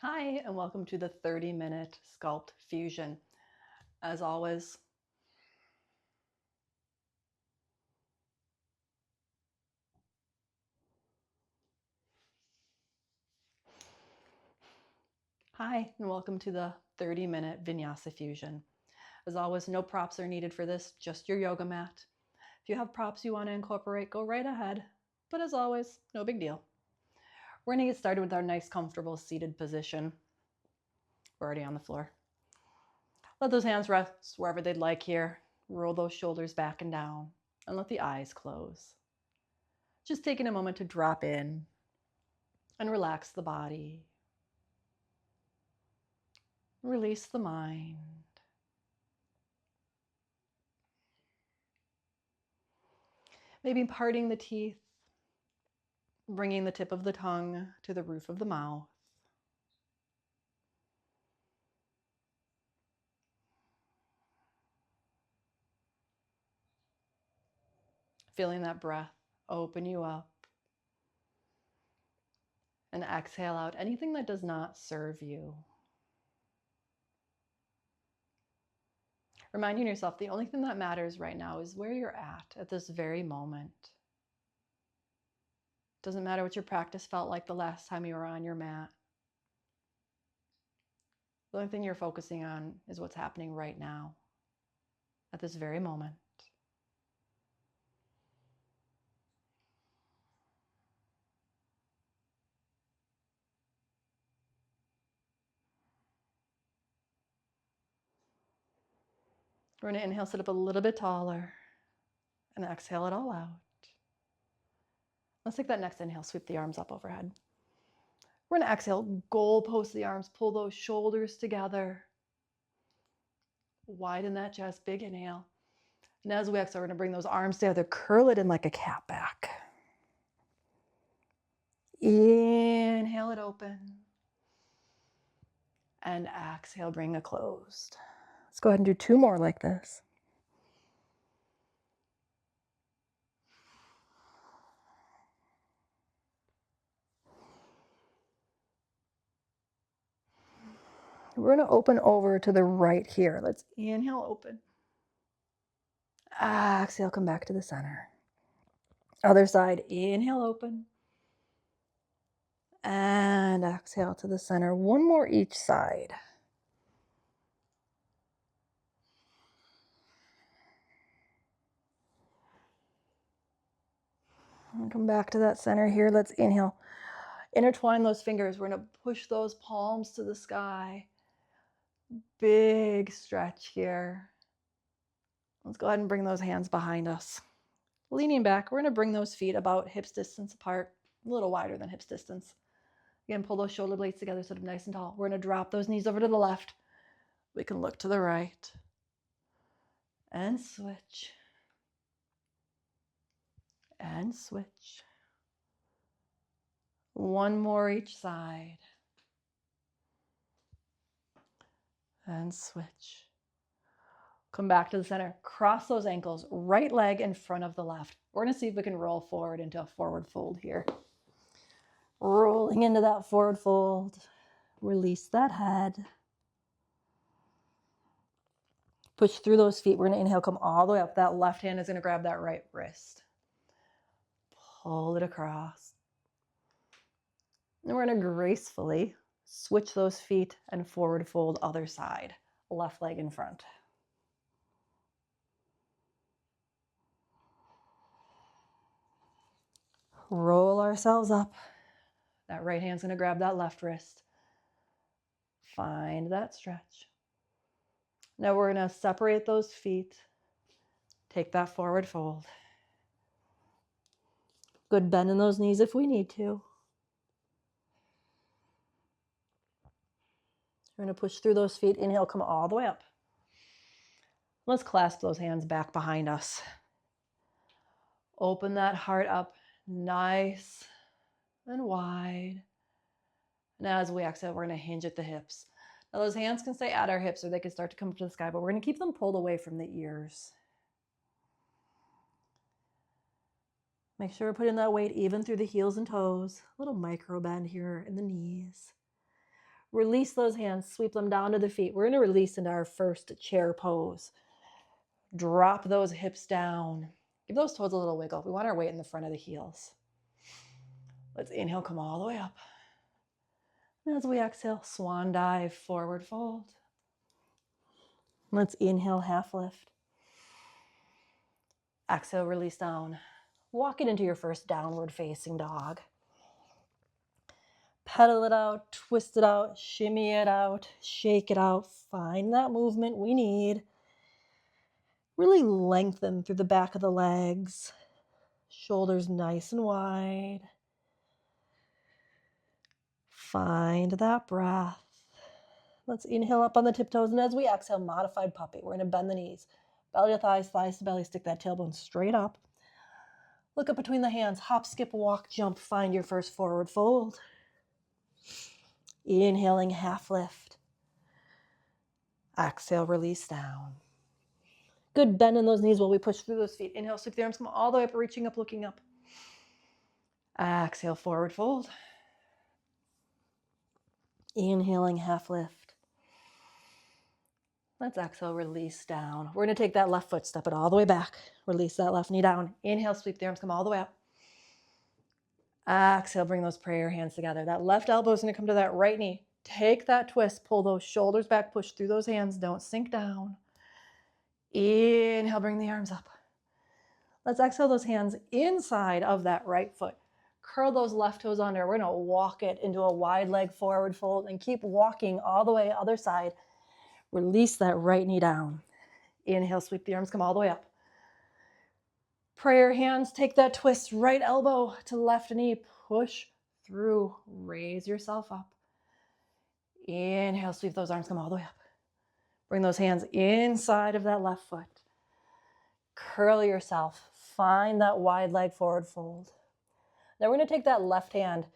Hi, and welcome to the 30-minute Sculpt Fusion. As always, hi, and welcome to the 30-minute vinyasa fusion. As always, no props are needed for this, just your yoga mat. If you have props you want to incorporate, go right ahead. But as always, no big deal. We're going to get started with our nice, comfortable seated position. We're already on the floor. Let those hands rest wherever they'd like here. Roll those shoulders back and down, and let the eyes close. Just taking a moment to drop in and relax the body. Release the mind. Maybe parting the teeth, bringing the tip of the tongue to the roof of the mouth. Feeling that breath open you up. And exhale out anything that does not serve you. Reminding yourself the only thing that matters right now is where you're at this very moment. Doesn't matter what your practice felt like the last time you were on your mat. The only thing you're focusing on is what's happening right now, at this very moment. We're going to inhale, sit up a little bit taller, and exhale it all out. Let's take that next inhale, sweep the arms up overhead. We're going to exhale, goalpost the arms, pull those shoulders together. Widen that chest, big inhale. And as we exhale, we're going to bring those arms together, curl it in like a cat back. Inhale it open. And exhale, bring it closed. Let's go ahead and do two more like this. We're going to open over to the right here. Let's inhale, open. Exhale, come back to the center. Other side, inhale, open. And exhale to the center. One more each side. And come back to that center here. Let's inhale. Intertwine those fingers. We're going to push those palms to the sky. Big stretch here. Let's go ahead and bring those hands behind us. Leaning back, we're going to bring those feet about hips distance apart, a little wider than hips distance. Again, pull those shoulder blades together, sit up nice and tall. We're going to drop those knees over to the left. We can look to the right. And switch. And switch. One more each side. And switch. Come back to the center. Cross those ankles. Right leg in front of the left. We're going to see if we can roll forward into a forward fold here. Rolling into that forward fold. Release that head. Push through those feet. We're going to inhale, come all the way up. That left hand is going to grab that right wrist. Pull it across. And we're going to gracefully switch those feet and forward fold other side. Left leg in front. Roll ourselves up. That right hand's going to grab that left wrist. Find that stretch. Now we're going to separate those feet. Take that forward fold. Good bend in those knees if we need to. We're going to push through those feet. Inhale, come all the way up. Let's clasp those hands back behind us. Open that heart up nice and wide. And as we exhale, we're going to hinge at the hips. Now those hands can stay at our hips or they can start to come up to the sky, but we're going to keep them pulled away from the ears. Make sure we're putting that weight even through the heels and toes. A little micro bend here in the knees. Release those hands, sweep them down to the feet. We're going to release into our first chair pose. Drop those hips down. Give those toes a little wiggle. We want our weight in the front of the heels. Let's inhale, come all the way up. And as we exhale, swan dive, forward fold. Let's inhale, half lift. Exhale, release down. Walk it into your first downward facing dog. Pedal it out, twist it out, shimmy it out, shake it out. Find that movement we need. Really lengthen through the back of the legs. Shoulders nice and wide. Find that breath. Let's inhale up on the tiptoes, and as we exhale, modified puppy. We're going to bend the knees. Belly to thighs, thighs to belly. Stick that tailbone straight up. Look up between the hands. Hop, skip, walk, jump. Find your first forward fold. Inhaling, half lift. Exhale, release down. Good bend in those knees while we push through those feet. Inhale, sweep the arms, come all the way up, reaching up, looking up. Exhale, forward fold. Inhaling, half lift. Let's exhale, release down. We're going to take that left foot, step it all the way back. Release that left knee down. Inhale, sweep the arms, come all the way up. Exhale, bring those prayer hands together. That left elbow is going to come to that right knee. Take that twist, pull those shoulders back, push through those hands. Don't sink down. Inhale, bring the arms up. Let's exhale those hands inside of that right foot. Curl those left toes under. We're going to walk it into a wide leg forward fold and keep walking all the way other side. Release that right knee down. Inhale, sweep the arms, come all the way up. Prayer hands, take that twist, right elbow to left knee. Push through, raise yourself up. Inhale, sweep those arms, come all the way up. Bring those hands inside of that left foot. Curl yourself. Find that wide leg forward fold. Now we're going to take that left hand,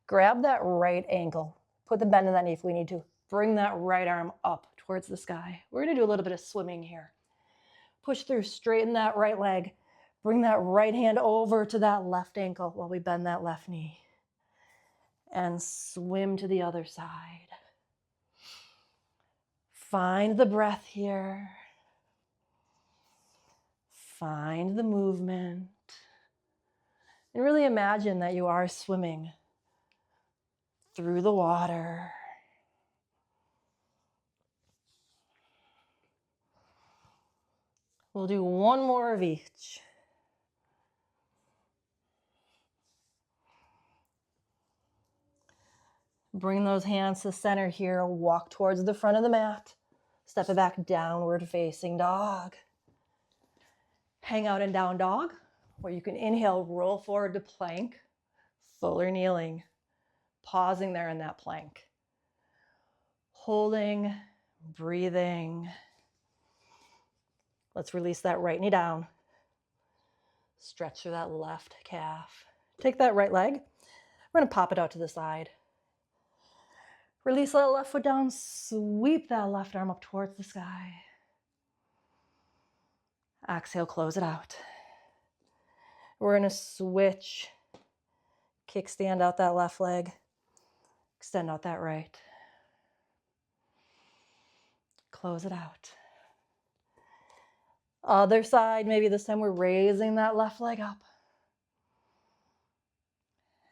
grab that right ankle, put the bend in that knee if we need to. Bring that right arm up towards the sky. We're going to do a little bit of swimming here. Push through, straighten that right leg. Bring that right hand over to that left ankle while we bend that left knee. And swim to the other side. Find the breath here. Find the movement. And really imagine that you are swimming through the water. We'll do one more of each. Bring those hands to center here. Walk towards the front of the mat. Step it back, downward facing dog. Hang out in down dog, or you can inhale, roll forward to plank, fuller kneeling. Pausing there in that plank. Holding, breathing. Let's release that right knee down. Stretch through that left calf. Take that right leg. We're going to pop it out to the side. Release that left foot down. Sweep that left arm up towards the sky. Exhale, close it out. We're going to switch. Kickstand out that left leg. Extend out that right. Close it out. Other side, maybe this time we're raising that left leg up.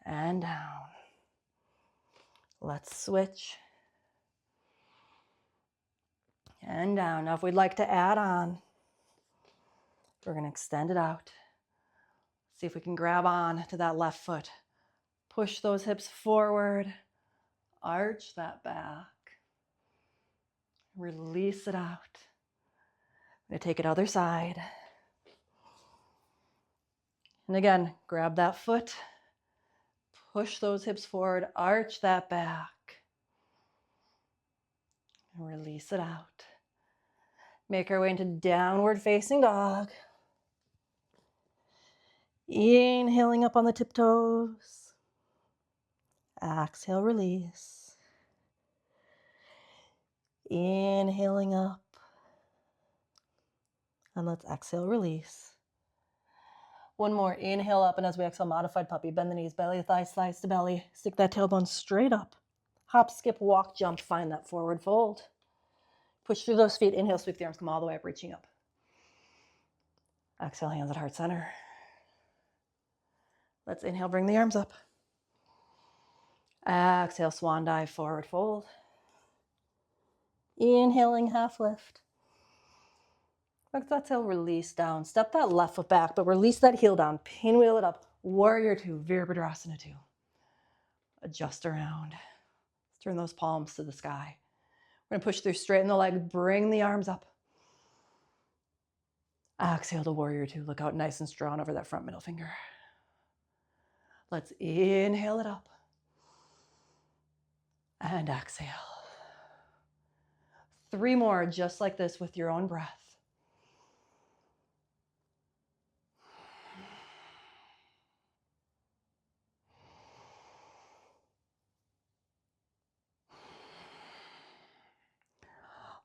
And down. Let's switch. And down. Now if we'd like to add on, we're going to extend it out. See if we can grab on to that left foot. Push those hips forward. Arch that back. Release it out. I'm going to take it other side. And again, grab that foot. Push those hips forward. Arch that back. And release it out. Make our way into downward facing dog. Inhaling up on the tiptoes. Exhale, release. Inhaling up. And let's exhale, release. One more, inhale up, and as we exhale, modified puppy. Bend the knees, belly to thighs, thighs to belly. Stick that tailbone straight up. Hop, skip, walk, jump, find that forward fold. Push through those feet. Inhale, sweep the arms, come all the way up, reaching up. Exhale, hands at heart center. Let's inhale, bring the arms up. Exhale, swan dive, forward fold. Inhaling, half lift. Let's exhale, release down. Step that left foot back, but release that heel down. Pinwheel it up. Warrior two, Virabhadrasana two. Adjust around. Let's turn those palms to the sky. We're gonna push through, straighten the leg, bring the arms up. Exhale to warrior two. Look out nice and strong over that front middle finger. Let's inhale it up. And exhale. 3 more just like this with your own breath.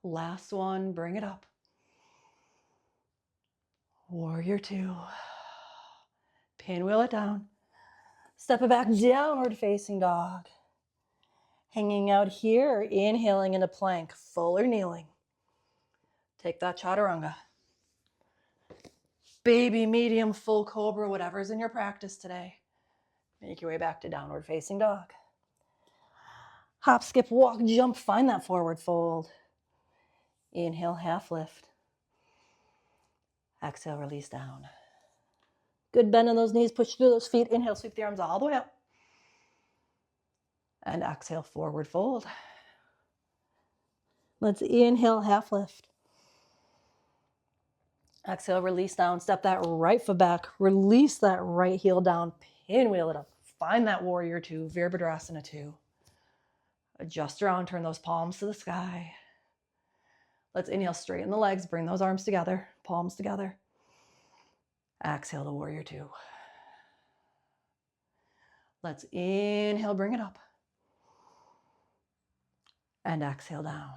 Last one, bring it up. Warrior two. Pinwheel it down. Step it back, downward facing dog. Hanging out here, inhaling into plank, full or kneeling. Take that chaturanga. Baby, medium, full cobra, whatever's in your practice today. Make your way back to downward facing dog. Hop, skip, walk, jump, find that forward fold. Inhale, half lift. Exhale, release down. Good bend in those knees, push through those feet. Inhale, sweep the arms all the way up. And exhale, forward fold. Let's inhale, half lift. Exhale, release down. Step that right foot back. Release that right heel down. Pinwheel it up. Find that warrior two, Virabhadrasana two. Adjust around, turn those palms to the sky. Let's inhale, straighten the legs, bring those arms together, palms together. Exhale to warrior two. Let's inhale, bring it up. And exhale down.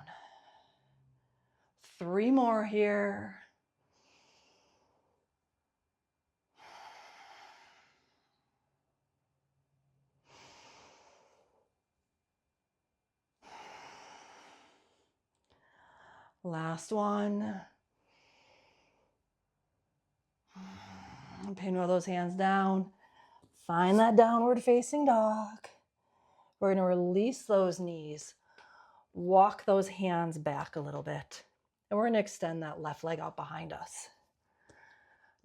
3 more here. Last one. Pinwheel those hands down. Find that downward facing dog. We're going to release those knees. Walk those hands back a little bit. And we're going to extend that left leg out behind us.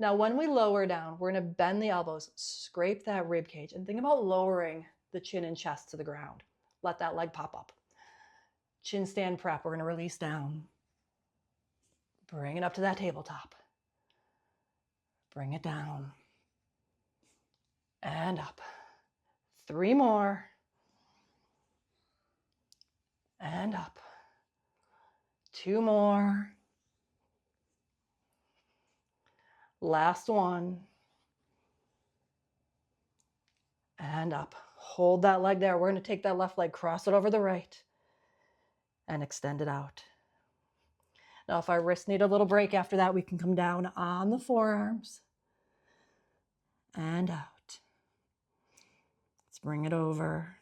Now, when we lower down, we're going to bend the elbows, scrape that rib cage, and think about lowering the chin and chest to the ground. Let that leg pop up. Chin stand prep. We're going to release down. Bring it up to that tabletop. Bring it down. And up. 3 more. And up. 2 more. Last one. And up. Hold that leg there. We're going to take that left leg, cross it over the right, and extend it out. Now, if our wrists need a little break after that, we can come down on the forearms and out. Let's bring it over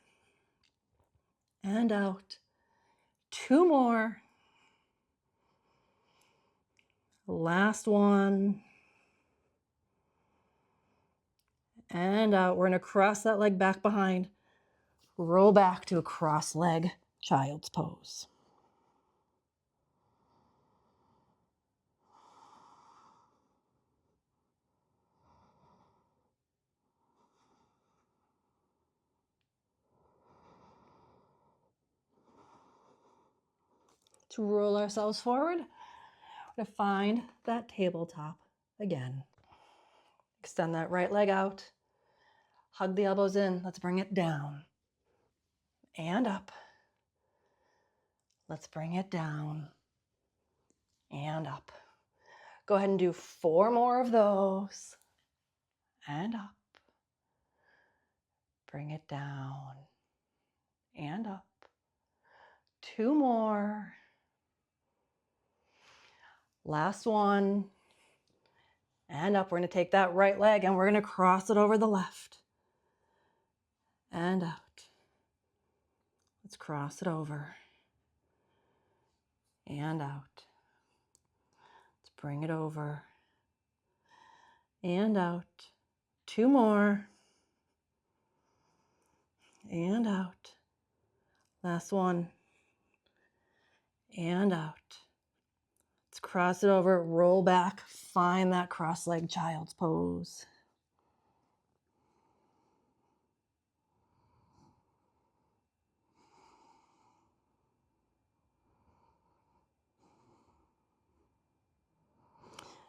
and out. 2 more. Last one. And out. We're going to cross that leg back behind. Roll back to a cross leg child's pose. To roll ourselves forward, we're going to find that tabletop again. Extend that right leg out. Hug the elbows in. Let's bring it down and up. Let's bring it down and up. Go ahead and do 4 more of those and up. Bring it down and up. 2 more. Last one. And up. We're going to take that right leg and we're going to cross it over the left. And out. Let's cross it over and out. Let's bring it over and out. 2 more and out. Last one and out. Let's cross it over, roll back, find that cross-legged child's pose.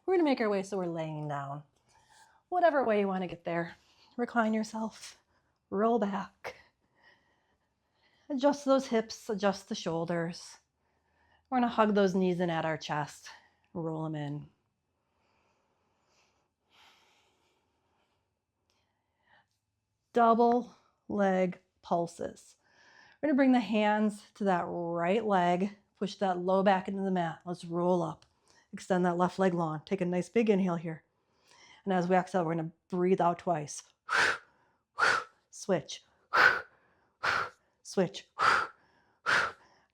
We're going to make our way so we're laying down. Whatever way you want to get there. Recline yourself, roll back. Adjust those hips, adjust the shoulders. We're going to hug those knees in at our chest, roll them in. Double leg pulses. We're going to bring the hands to that right leg, push that low back into the mat. Let's roll up. Extend that left leg long. Take a nice big inhale here. And as we exhale, we're going to breathe out twice. Switch. Switch.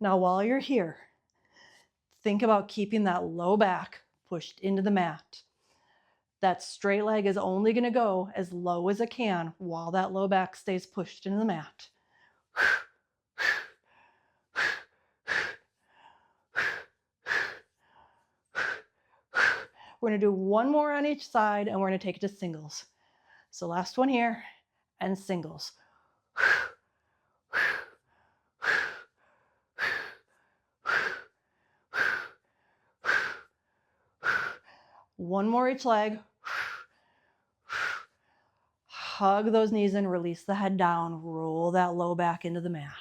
Now while you're here, think about keeping that low back pushed into the mat. That straight leg is only going to go as low as it can while that low back stays pushed into the mat. We're going to do one more on each side and we're going to take it to singles. So last one here and singles. One more each leg. Hug those knees in, release the head down, roll that low back into the mat.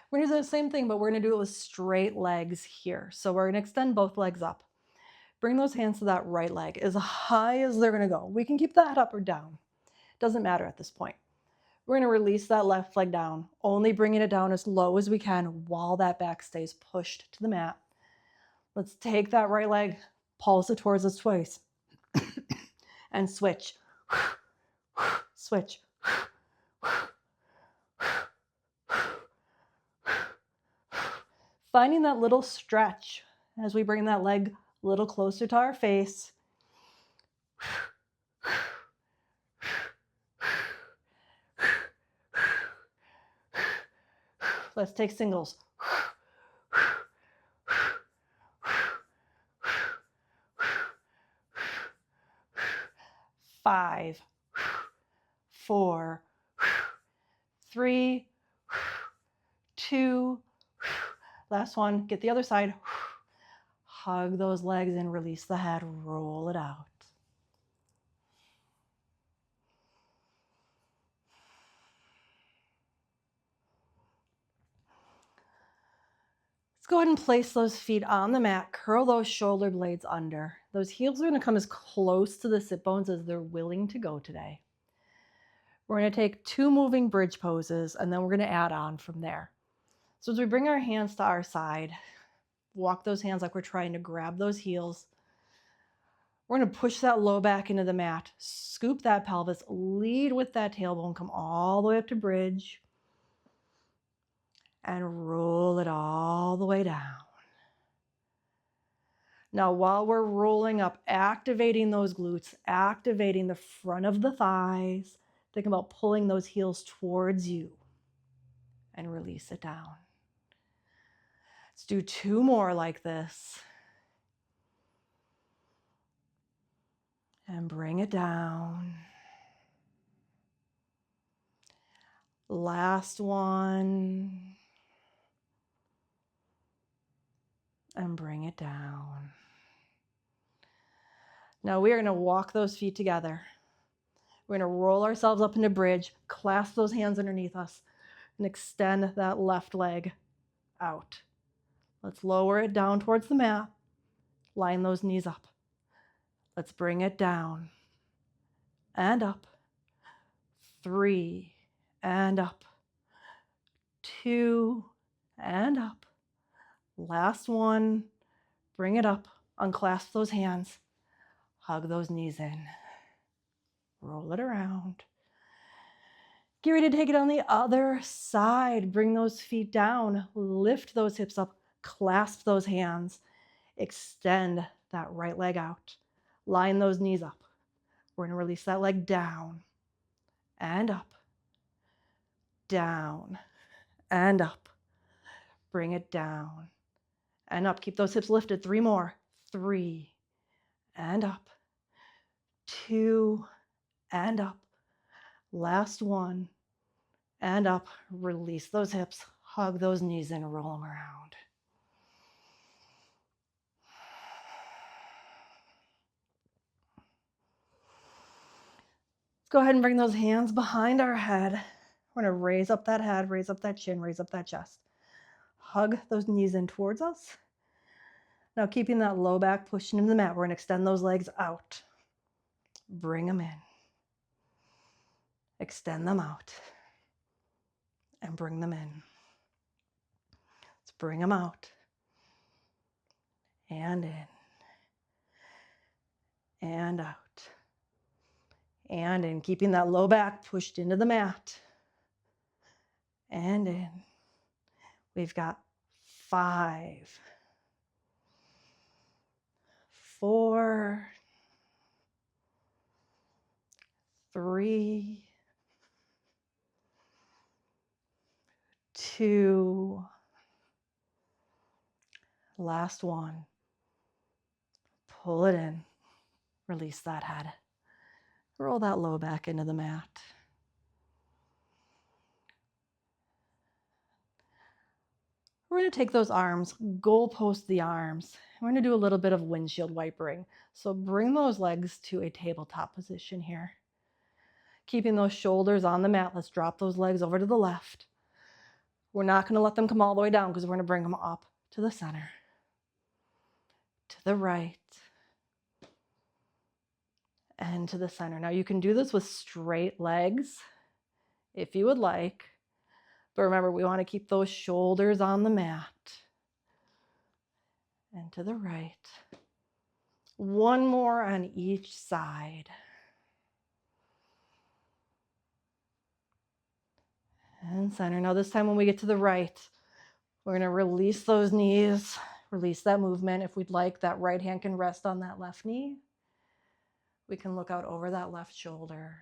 We're going to do the same thing, but we're going to do it with straight legs here. So we're going to extend both legs up. Bring those hands to that right leg as high as they're going to go. We can keep that up or down. Doesn't matter at this point. We're going to release that left leg down, only bringing it down as low as we can while that back stays pushed to the mat. Let's take that right leg, pulse it towards us twice, and switch. Switch. Finding that little stretch as we bring that leg a little closer to our face. Let's take singles. 5, 4, 3, 2, last one, get the other side. Hug those legs and release the head, roll it out. Let's go ahead and place those feet on the mat, curl those shoulder blades under. Those heels are going to come as close to the sit bones as they're willing to go today. We're going to take 2 moving bridge poses and then we're going to add on from there. So as we bring our hands to our side, walk those hands like we're trying to grab those heels. We're going to push that low back into the mat, scoop that pelvis, lead with that tailbone, come all the way up to bridge, and roll it all the way down. Now, while we're rolling up, activating those glutes, activating the front of the thighs, think about pulling those heels towards you and release it down. Let's do 2 more like this. And bring it down. Last one. And bring it down. Now we are going to walk those feet together. We're going to roll ourselves up into bridge, clasp those hands underneath us, and extend that left leg out. Let's lower it down towards the mat. Line those knees up. Let's bring it down and up. 3 and up. 2 and up. Last one. Bring it up. Unclasp those hands. Hug those knees in. roll it around. Get ready to take it on the other side. Bring those feet down, lift those hips up, clasp those hands, extend that right leg out, line those knees up. We're going to release that leg down and up, down and up. Bring it down and up. Keep those hips lifted. 3 more. 3 and up. 2 and up. Last one and up. Release those hips. Hug those knees and roll them around. Let's go ahead and bring those hands behind our head. We're going to raise up that head, raise up that chin, raise up that chest. Hug those knees in towards us. Now keeping that low back pushing into the mat, we're going to extend those legs out. Bring them in. Extend them out. And bring them in. Let's bring them out. And in. And out. And in. Keeping that low back pushed into the mat. And in. We've got 5, 4, 3, 2, last one. Pull it in. Release that head. Roll that low back into the mat. We're going to take those arms, goalpost the arms. We're going to do a little bit of windshield wipering. So bring those legs to a tabletop position here. Keeping those shoulders on the mat, let's drop those legs over to the left. We're not going to let them come all the way down because we're going to bring them up to the center, to the right, and to the center. Now you can do this with straight legs if you would like. But remember, we want to keep those shoulders on the mat. And to the right. One more on each side. And center. Now this time when we get to the right, we're going to release those knees, release that movement. If we'd like, that right hand can rest on that left knee. We can look out over that left shoulder.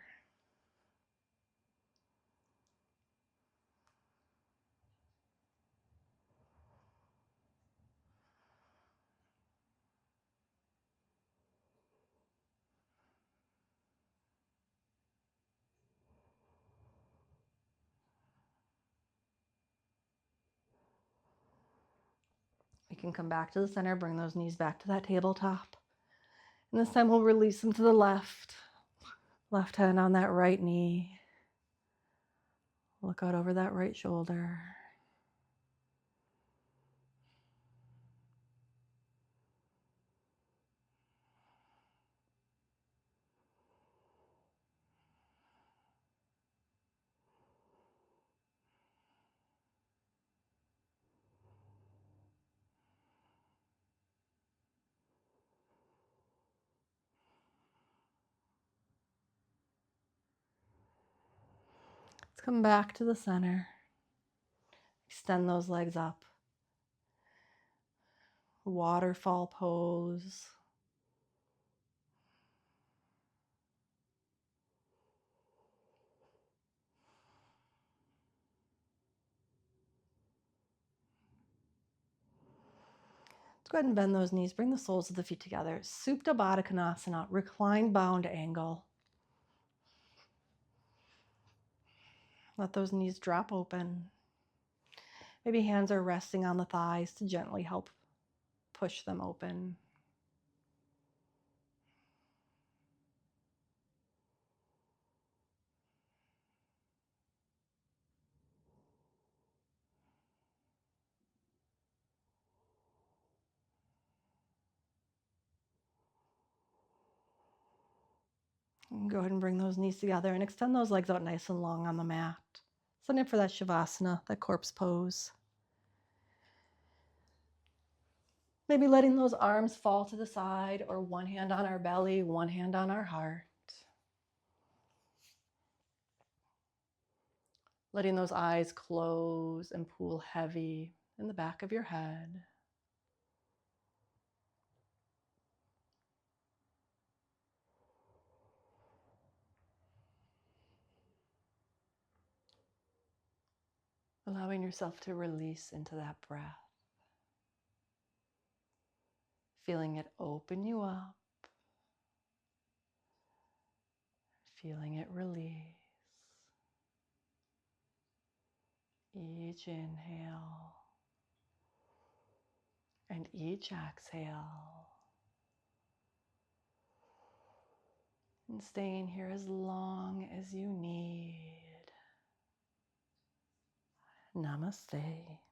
We can come back to the center, bring those knees back to that tabletop. And this time we'll release them to the left. Left hand on that right knee. Look out over that right shoulder. Let's come back to the center. Extend those legs up. Waterfall pose. Let's go ahead and bend those knees. Bring the soles of the feet together. Supta Baddha Konasana, reclined bound angle. Let those knees drop open. Maybe hands are resting on the thighs to gently help push them open. And go ahead and bring those knees together and extend those legs out nice and long on the mat. Setting up for that Shavasana, that corpse pose. Maybe letting those arms fall to the side or one hand on our belly, one hand on our heart. letting those eyes close and pool heavy in the back of your head. Allowing yourself to release into that breath. Feeling it open you up. Feeling it release. Each inhale and each exhale. And staying here as long as you need. Namaste.